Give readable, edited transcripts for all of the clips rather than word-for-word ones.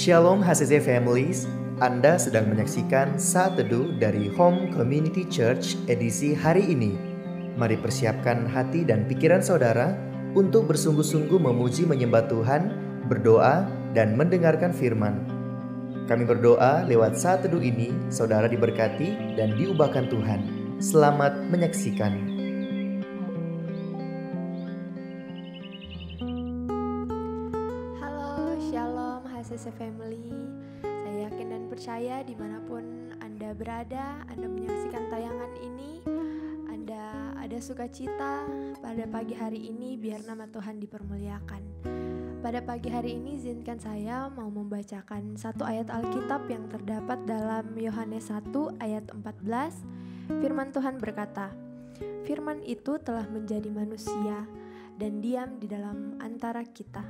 Shalom HCC Families, Anda sedang menyaksikan Saat Teduh dari Home Community Church edisi hari ini. Mari persiapkan hati dan pikiran saudara untuk bersungguh-sungguh memuji menyembah Tuhan, berdoa, dan mendengarkan firman. Kami berdoa lewat Saat Teduh ini, saudara diberkati dan diubahkan Tuhan. Selamat menyaksikan. HCC Family, saya yakin dan percaya dimanapun Anda berada, Anda menyaksikan tayangan ini, Anda ada sukacita pada pagi hari ini, biar nama Tuhan dipermuliakan. Pada pagi hari ini izinkan saya mau membacakan satu ayat Alkitab yang terdapat dalam Yohanes 1 ayat 14. Firman Tuhan berkata, "Firman itu telah menjadi manusia dan diam di dalam antara kita.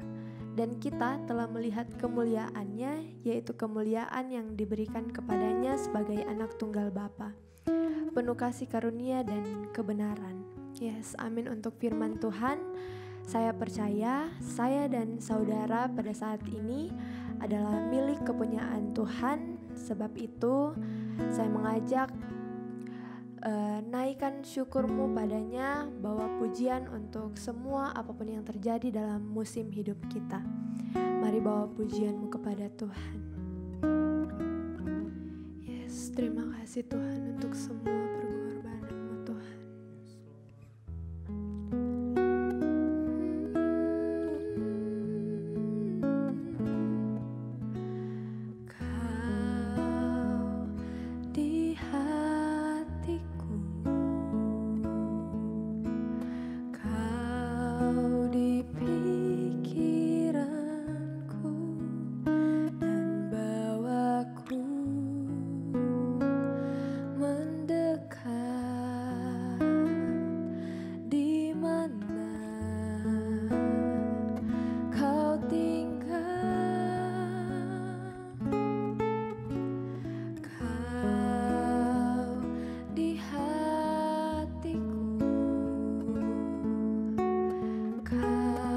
Dan kita telah melihat kemuliaannya, yaitu kemuliaan yang diberikan kepadanya sebagai anak tunggal Bapa, penuh kasih karunia dan kebenaran." Yes, amin untuk firman Tuhan. Saya percaya saya dan saudara pada saat ini adalah milik kepunyaan Tuhan. Sebab itu saya mengajak naikkan syukurmu padanya, bawa pujian untuk semua apapun yang terjadi dalam musim hidup kita. Mari bawa pujianmu kepada Tuhan. Yes, terima kasih Tuhan untuk semua pengorbananmu Tuhan. Kau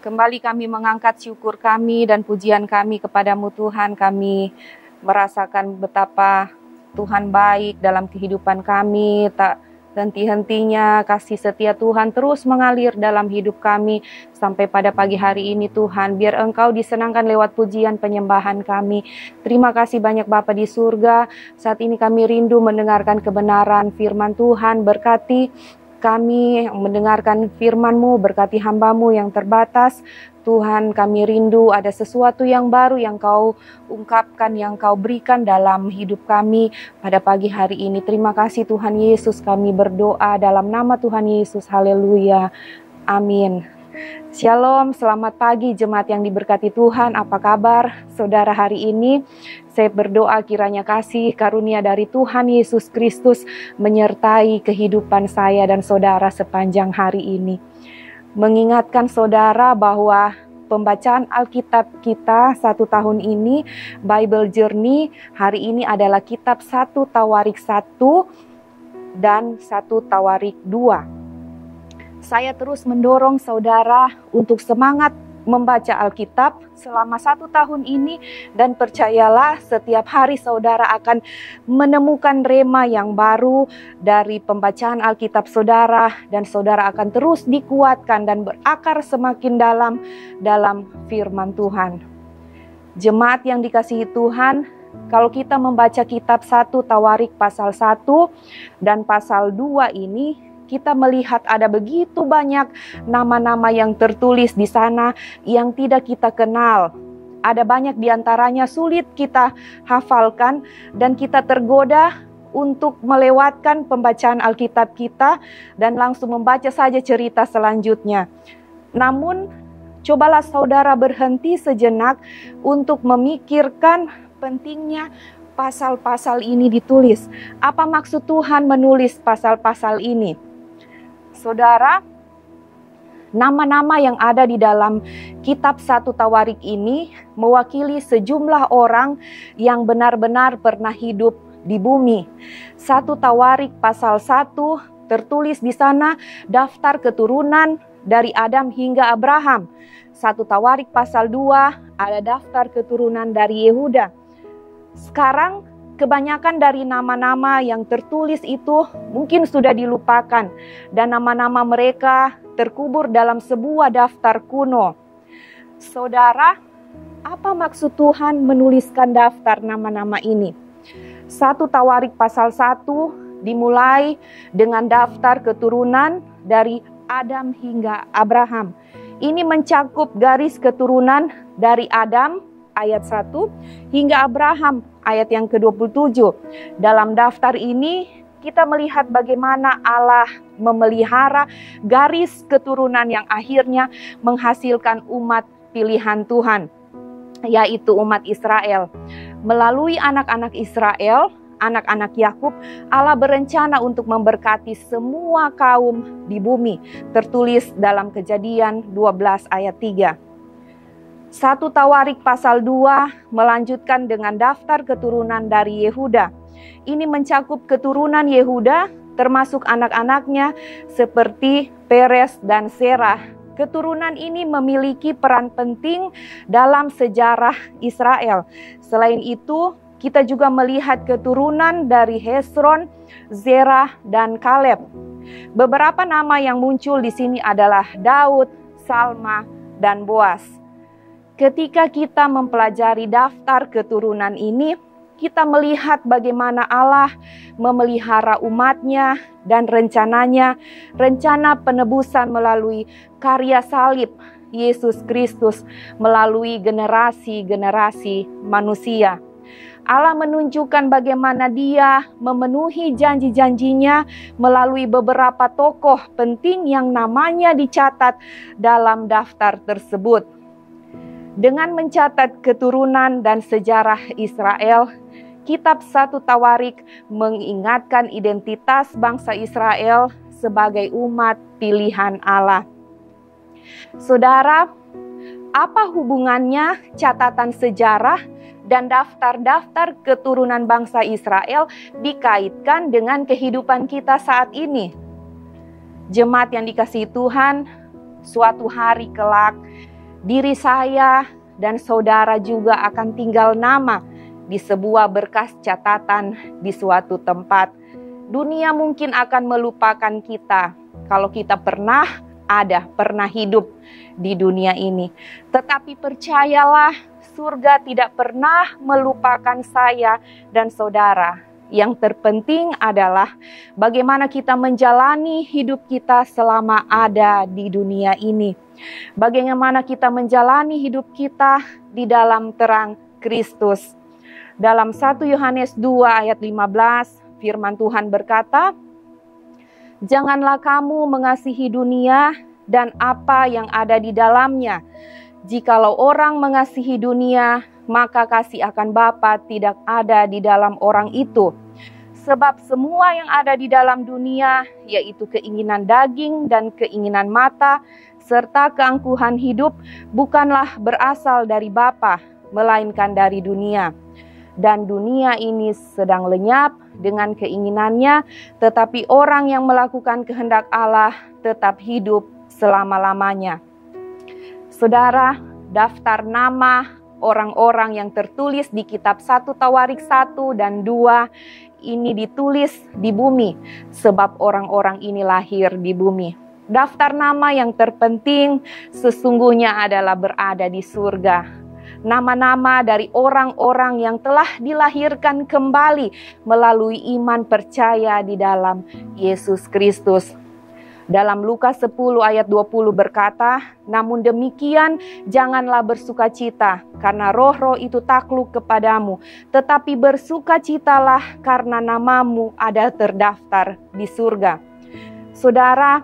Kembali kami mengangkat syukur kami dan pujian kami kepadamu Tuhan. Kami merasakan betapa Tuhan baik dalam kehidupan kami. Tak henti-hentinya kasih setia Tuhan terus mengalir dalam hidup kami sampai pada pagi hari ini Tuhan. Biar Engkau disenangkan lewat pujian penyembahan kami. Terima kasih banyak Bapa di surga. Saat ini kami rindu mendengarkan kebenaran firman Tuhan. Berkati kami yang mendengarkan firman-Mu, berkati hamba-Mu yang terbatas. Tuhan, kami rindu ada sesuatu yang baru yang Kau ungkapkan, yang Kau berikan dalam hidup kami pada pagi hari ini. Terima kasih Tuhan Yesus, kami berdoa dalam nama Tuhan Yesus. Haleluya. Amin. Shalom, selamat pagi jemaat yang diberkati Tuhan. Apa kabar saudara hari ini? Saya berdoa kiranya kasih karunia dari Tuhan Yesus Kristus menyertai kehidupan saya dan saudara sepanjang hari ini. Mengingatkan saudara bahwa pembacaan Alkitab kita 1 tahun ini, Bible Journey, hari ini adalah kitab 1 Tawarik 1 dan 1 Tawarik 2. Saya terus mendorong saudara untuk semangat membaca Alkitab selama 1 tahun ini, dan percayalah setiap hari saudara akan menemukan rema yang baru dari pembacaan Alkitab saudara, dan saudara akan terus dikuatkan dan berakar semakin dalam firman Tuhan. Jemaat yang dikasihi Tuhan, kalau kita membaca kitab 1 Tawarik pasal 1 dan pasal 2 ini, kita melihat ada begitu banyak nama-nama yang tertulis di sana yang tidak kita kenal. Ada banyak diantaranya sulit kita hafalkan dan kita tergoda untuk melewatkan pembacaan Alkitab kita dan langsung membaca saja cerita selanjutnya. Namun, cobalah saudara berhenti sejenak untuk memikirkan pentingnya pasal-pasal ini ditulis. Apa maksud Tuhan menulis pasal-pasal ini? Saudara, nama-nama yang ada di dalam kitab 1 Tawarik ini mewakili sejumlah orang yang benar-benar pernah hidup di bumi. 1 Tawarik pasal 1 tertulis di sana daftar keturunan dari Adam hingga Abraham. 1 Tawarik pasal 2 ada daftar keturunan dari Yehuda. Sekarang kebanyakan dari nama-nama yang tertulis itu mungkin sudah dilupakan dan nama-nama mereka terkubur dalam sebuah daftar kuno. Saudara, apa maksud Tuhan menuliskan daftar nama-nama ini? 1 Tawarik pasal 1 dimulai dengan daftar keturunan dari Adam hingga Abraham. Ini mencakup garis keturunan dari Adam ayat 1 hingga Abraham ayat yang ke-27. Dalam daftar ini kita melihat bagaimana Allah memelihara garis keturunan yang akhirnya menghasilkan umat pilihan Tuhan, yaitu umat Israel. Melalui anak-anak Israel, anak-anak Yakub, Allah berencana untuk memberkati semua kaum di bumi. Tertulis dalam Kejadian 12 ayat 3. 1 Tawarik pasal 2 melanjutkan dengan daftar keturunan dari Yehuda. Ini mencakup keturunan Yehuda termasuk anak-anaknya seperti Peres dan Serah. Keturunan ini memiliki peran penting dalam sejarah Israel. Selain itu, kita juga melihat keturunan dari Hezron, Zerah, dan Kaleb. Beberapa nama yang muncul di sini adalah Daud, Salma, dan Boas. Ketika kita mempelajari daftar keturunan ini, kita melihat bagaimana Allah memelihara umatnya dan rencananya, rencana penebusan melalui karya salib Yesus Kristus melalui generasi-generasi manusia. Allah menunjukkan bagaimana Dia memenuhi janji-janjinya melalui beberapa tokoh penting yang namanya dicatat dalam daftar tersebut. Dengan mencatat keturunan dan sejarah Israel, kitab 1 Tawarik mengingatkan identitas bangsa Israel sebagai umat pilihan Allah. Saudara, apa hubungannya catatan sejarah dan daftar-daftar keturunan bangsa Israel dikaitkan dengan kehidupan kita saat ini? Jemaat yang dikasihi Tuhan, suatu hari kelak Diri saya dan saudara juga akan tinggal nama di sebuah berkas catatan di suatu tempat. Dunia mungkin akan melupakan kita kalau kita pernah hidup di dunia ini. Tetapi percayalah, surga tidak pernah melupakan saya dan saudara. Yang terpenting adalah bagaimana kita menjalani hidup kita selama ada di dunia ini. Bagaimana kita menjalani hidup kita di dalam terang Kristus. Dalam 1 Yohanes 2 ayat 15, firman Tuhan berkata, "Janganlah kamu mengasihi dunia dan apa yang ada di dalamnya. Jikalau orang mengasihi dunia, maka kasih akan Bapa tidak ada di dalam orang itu. Sebab semua yang ada di dalam dunia, yaitu keinginan daging dan keinginan mata, serta keangkuhan hidup, bukanlah berasal dari Bapa, melainkan dari dunia. Dan dunia ini sedang lenyap dengan keinginannya, tetapi orang yang melakukan kehendak Allah tetap hidup selama-lamanya." Saudara, daftar nama orang-orang yang tertulis di kitab 1 Tawarik 1 dan 2 ini ditulis di bumi, sebab orang-orang ini lahir di bumi. Daftar nama yang terpenting sesungguhnya adalah berada di surga. Nama-nama dari orang-orang yang telah dilahirkan kembali melalui iman percaya di dalam Yesus Kristus. Dalam Lukas 10 ayat 20 berkata, "Namun demikian janganlah bersukacita karena roh-roh itu takluk kepadamu, tetapi bersukacitalah karena namamu ada terdaftar di surga." Saudara,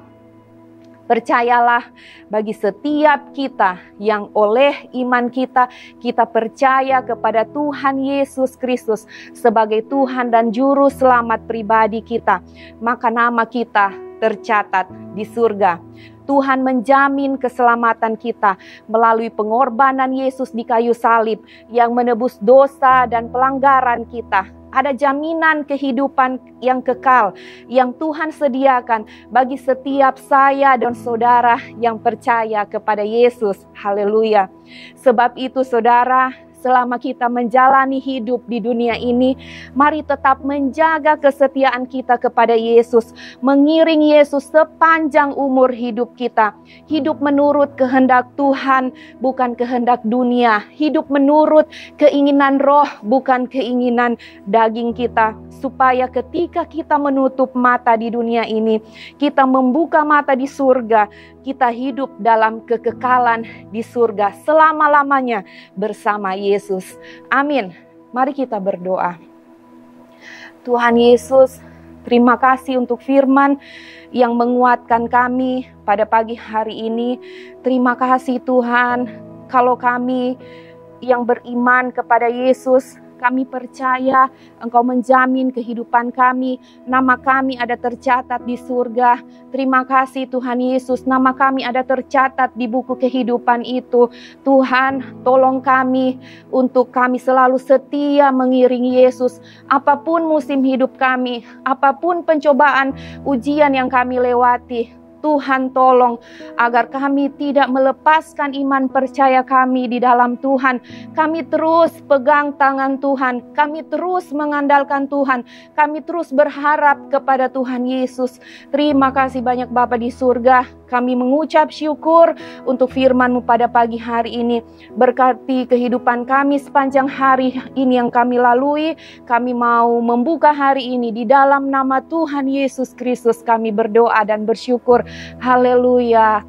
percayalah, bagi setiap kita yang oleh iman kita percaya kepada Tuhan Yesus Kristus sebagai Tuhan dan Juru Selamat pribadi kita, maka nama kita tercatat di surga. Tuhan menjamin keselamatan kita melalui pengorbanan Yesus di kayu salib yang menebus dosa dan pelanggaran kita. Ada jaminan kehidupan yang kekal yang Tuhan sediakan bagi setiap saya dan saudara yang percaya kepada Yesus. Haleluya. Sebab itu saudara, selama kita menjalani hidup di dunia ini, mari tetap menjaga kesetiaan kita kepada Yesus, mengiring Yesus sepanjang umur hidup kita. Hidup menurut kehendak Tuhan, bukan kehendak dunia. Hidup menurut keinginan roh, bukan keinginan daging kita. Supaya ketika kita menutup mata di dunia ini, kita membuka mata di surga, kita hidup dalam kekekalan di surga selama-lamanya bersama Yesus. Amin. Mari kita berdoa. Tuhan Yesus, terima kasih untuk firman yang menguatkan kami pada pagi hari ini. Terima kasih Tuhan, kalau kami yang beriman kepada Yesus, kami percaya Engkau menjamin kehidupan kami. Nama kami ada tercatat di surga. Terima kasih Tuhan Yesus, nama kami ada tercatat di buku kehidupan itu. Tuhan, tolong kami untuk kami selalu setia mengiringi Yesus. Apapun musim hidup kami, apapun pencobaan, ujian yang kami lewati, Tuhan tolong agar kami tidak melepaskan iman percaya kami di dalam Tuhan. Kami terus pegang tangan Tuhan, kami terus mengandalkan Tuhan, kami terus berharap kepada Tuhan Yesus. Terima kasih banyak Bapa di surga. Kami mengucap syukur untuk firman-Mu pada pagi hari ini. Berkati kehidupan kami sepanjang hari ini yang kami lalui. Kami mau membuka hari ini di dalam nama Tuhan Yesus Kristus. Kami berdoa dan bersyukur. Haleluya.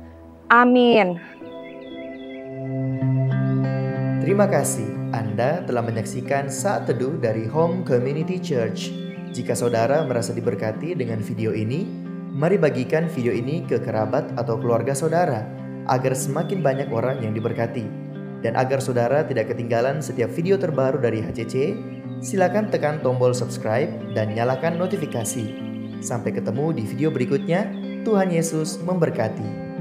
Amin. Terima kasih Anda telah menyaksikan Saat Teduh dari Home Community Church. Jika saudara merasa diberkati dengan video ini, mari bagikan video ini ke kerabat atau keluarga saudara agar semakin banyak orang yang diberkati. Dan agar saudara tidak ketinggalan setiap video terbaru dari HCC, silakan tekan tombol subscribe dan nyalakan notifikasi. Sampai ketemu di video berikutnya. Tuhan Yesus memberkati.